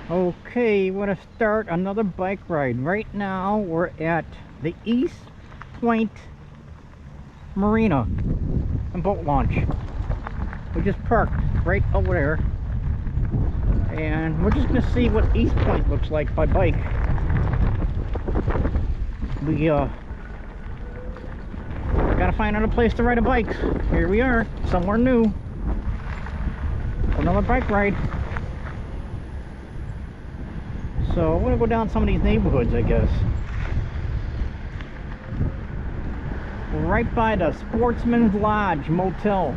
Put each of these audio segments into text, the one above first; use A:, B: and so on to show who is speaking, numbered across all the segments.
A: Okay, we're gonna start another bike ride. Right now we're at the East Point Marina and boat launch. We just parked right over there, and we're just gonna see what East Point looks like by bike. We gotta find another place to ride a bike. Here we are, somewhere new. Another bike ride. So I'm gonna go down some of these neighborhoods, I guess. We're right by the Sportsman's Lodge Motel.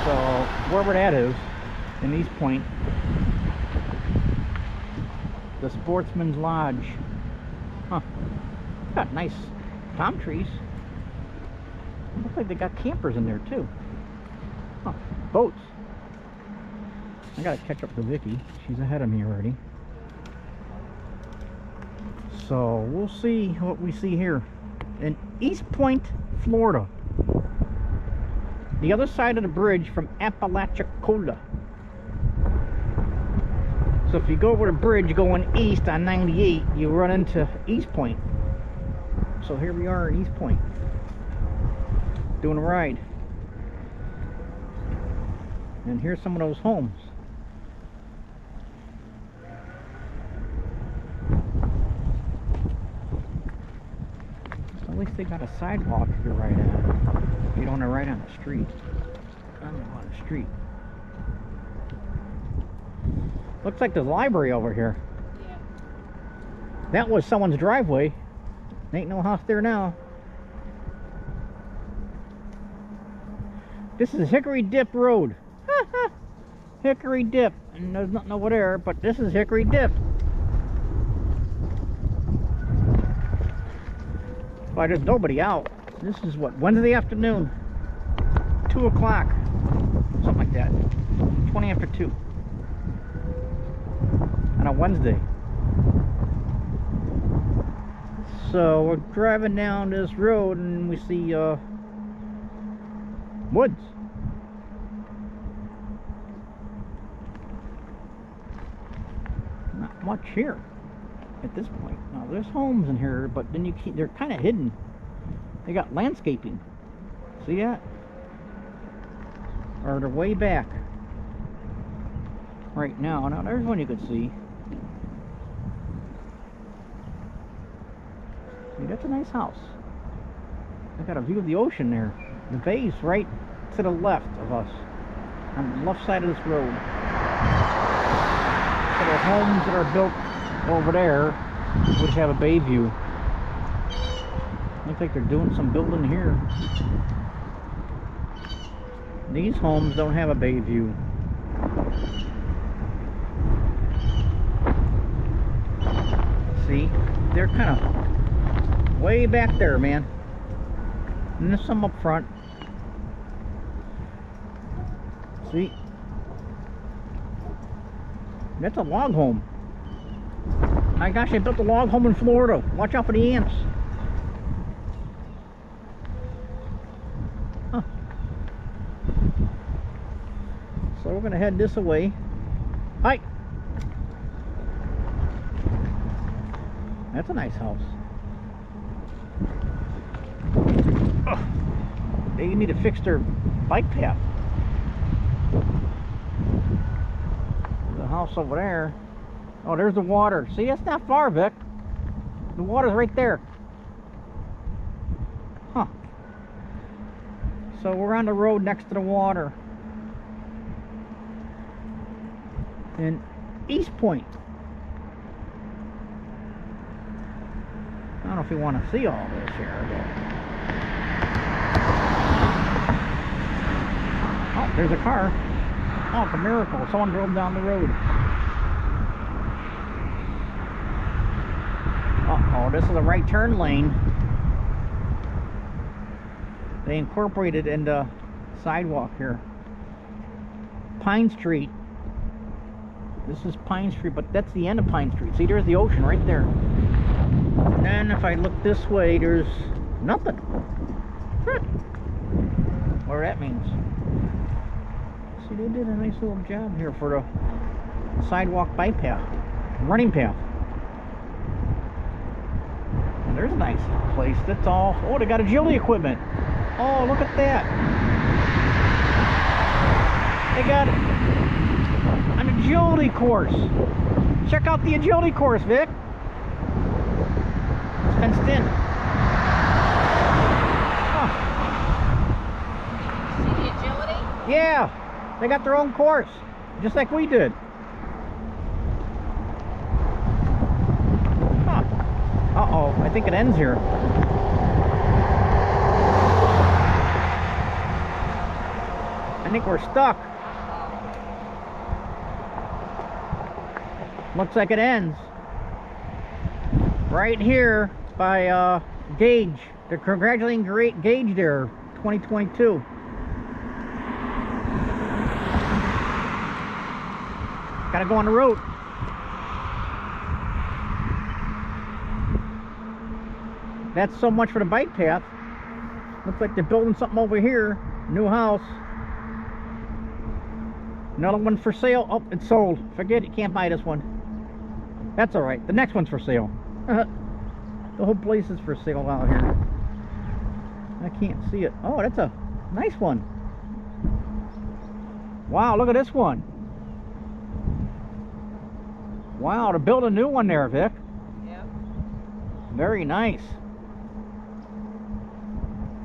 A: So wherever that is in East Point, the Sportsman's Lodge. Huh? Got nice palm trees. Looks like they got campers in there too. Huh? Boats. I gotta catch up to Vicky. She's ahead of me already. So we'll see what we see here in East Point, Florida. The other side of the bridge from Apalachicola. So if you go over the bridge going east on 98, you run into East Point. So here we are in East Point, doing a ride. And here's some of those homes. At least they got a sidewalk if you're right at. You don't want to ride on the street. On the street. Looks like there's a library over here. Yeah. That was someone's driveway. Ain't no house there now. This is Hickory Dip Road. Hickory Dip. And there's nothing over there, but this is Hickory Dip. Why, there's nobody out. This is what, Wednesday afternoon, 2 o'clock, something like that, 20 after 2 on a Wednesday. So we're driving down this road and we see woods. Not much here at this point. Now there's homes in here, but then they're kind of hidden. They got landscaping. See that? Or they're way back right now. Now there's one you could see. See, that's a nice house. I got a view of the ocean there. The bay's right to the left of us, on the left side of this road. So the homes that are built over there would have a bay view. Looks like they're doing some building here. These homes don't have a bay view. See, they're kind of way back there, man. And there's some up front. See, that's a log home. My gosh, they built a log home in Florida. Watch out for the ants. Huh. So we're gonna head this way. Hi. That's a nice house. Oh, they need to fix their bike path. The house over there. Oh, there's the water. See, that's not far, Vic. The water's right there. Huh. So we're on the road next to the water. In East Point. I don't know if you want to see all this here, but... Oh, there's a car. Oh, it's a miracle. Someone drove down the road. Uh-oh, this is a right turn lane. They incorporated into sidewalk here. Pine Street. This is Pine Street, but that's the end of Pine Street. See, there's the ocean right there. And if I look this way, there's nothing. Where that means. See they did a nice little job here for the sidewalk bike path, running path. And there's a nice place. That's all. Oh, they got agility equipment. Oh, look at that. They got an agility course. Check out the agility course, Vic. It's fenced in. Huh.
B: See the agility?
A: Yeah, they got their own course, just like we did. Huh. Uh-oh, I think it ends here. I think we're stuck. Looks like it ends right here by Gage. They're congratulating Gage there, 2022. Gotta go on the road. That's so much for the bike path. Looks like they're building something over here. New house. Another one for sale. Oh, it's sold. Forget it. Can't buy this one. That's alright. The next one's for sale. The whole place is for sale out here. I can't see it. Oh, that's a nice one. Wow, look at this one. Wow, to build a new one there, Vic.
B: Yep.
A: Very nice.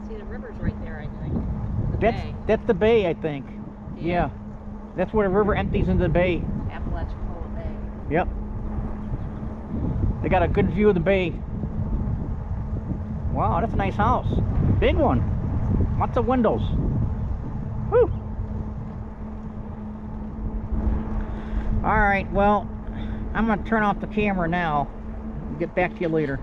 B: See, the river's right there, I think. The bay.
A: That's the bay, I think. Yeah. That's where the river empties into the bay.
B: Apalachicola Bay.
A: Yep. They got a good view of the bay. Wow, that's a nice house. Big one. Lots of windows. Whew. Alright, well, I'm going to turn off the camera now. Get back to you later.